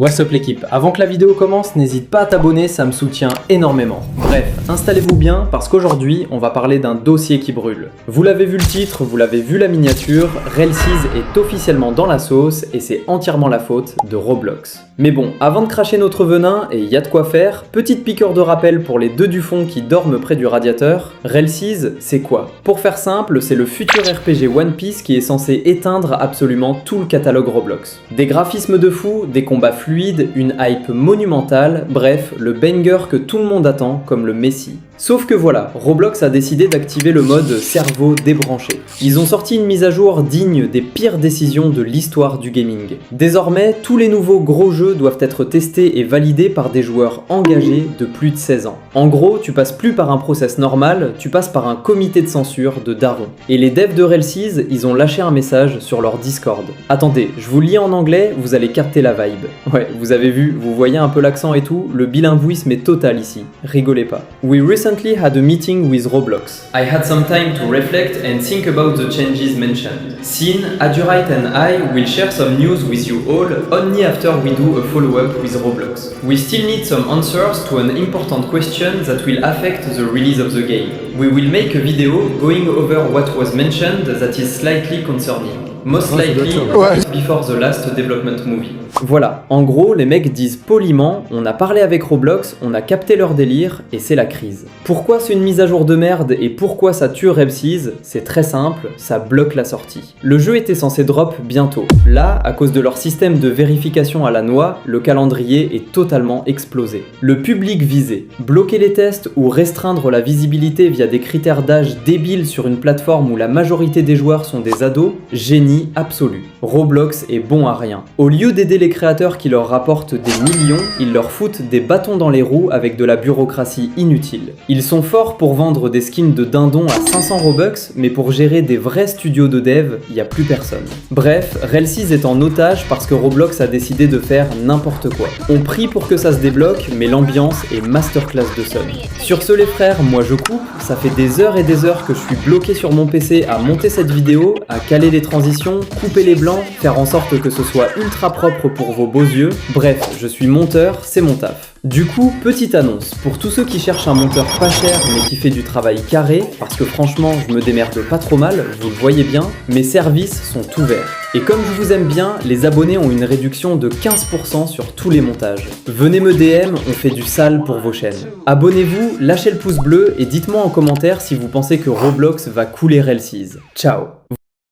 What's up l'équipe? Avant que la vidéo commence, n'hésite pas à t'abonner, ça me soutient énormément. Bref, installez-vous bien parce qu'aujourd'hui, on va parler d'un dossier qui brûle. Vous l'avez vu le titre, vous l'avez vu la miniature, Relsiz est officiellement dans la sauce et c'est entièrement la faute de Roblox. Mais bon, avant de cracher notre venin, et y a de quoi faire, petite piqûre de rappel pour les deux du fond qui dorment près du radiateur, Relsiz, c'est quoi? Pour faire simple, c'est le futur RPG One Piece qui est censé éteindre absolument tout le catalogue Roblox. Des graphismes de fou, des combats fluide, une hype monumentale, bref, le banger que tout le monde attend comme le Messi. Sauf que voilà, Roblox a décidé d'activer le mode cerveau débranché. Ils ont sorti une mise à jour digne des pires décisions de l'histoire du gaming. Désormais, tous les nouveaux gros jeux doivent être testés et validés par des joueurs engagés de plus de 16 ans. En gros, tu passes plus par un process normal, tu passes par un comité de censure de darons. Et les devs de Relsiz, ils ont lâché un message sur leur Discord. Attendez, je vous lis en anglais, vous allez capter la vibe. Ouais, vous avez vu, vous voyez un peu l'accent et tout, le bilinguisme est total ici. Rigolez pas. We recently had a meeting with Roblox. I had some time to reflect and think about the changes mentioned. Sin, Adurite and I will share some news with you all only after we do a follow-up with Roblox. We still need some answers to an important question that will affect the release of the game. We will make a video going over what was mentioned that is slightly concerning. Most likely before the last development movie. Voilà, en gros, les mecs disent poliment, on a parlé avec Roblox, on a capté leur délire, et c'est la crise. Pourquoi c'est une mise à jour de merde et pourquoi ça tue Relsiz? C'est très simple, ça bloque la sortie. Le jeu était censé drop bientôt. Là, à cause de leur système de vérification à la noix, le calendrier est totalement explosé. Le public visé. Bloquer les tests ou restreindre la visibilité via des critères d'âge débiles sur une plateforme où la majorité des joueurs sont des ados, génie absolu. Roblox est bon à rien. Au lieu d'aider les créateurs qui leur rapportent des millions, ils leur foutent des bâtons dans les roues avec de la bureaucratie inutile. Ils sont forts pour vendre des skins de dindons à 500 Robux, mais pour gérer des vrais studios de dev, y a plus personne. Bref, Relsiz est en otage parce que Roblox a décidé de faire n'importe quoi. On prie pour que ça se débloque, mais l'ambiance est masterclass de son. Sur ce les frères, moi je coupe, ça fait des heures et des heures que je suis bloqué sur mon PC à monter cette vidéo, à caler les transitions, couper les blancs, faire en sorte que ce soit ultra propre pour vos beaux yeux. Bref, je suis monteur, c'est mon taf. Du coup, petite annonce, pour tous ceux qui cherchent un monteur pas cher mais qui fait du travail carré, parce que franchement je me démerde pas trop mal, vous le voyez bien, mes services sont ouverts. Et comme je vous aime bien, les abonnés ont une réduction de 15% sur tous les montages. Venez me DM, on fait du sale pour vos chaînes. Abonnez-vous, lâchez le pouce bleu et dites-moi en commentaire si vous pensez que Roblox va couler Relsiz. Ciao.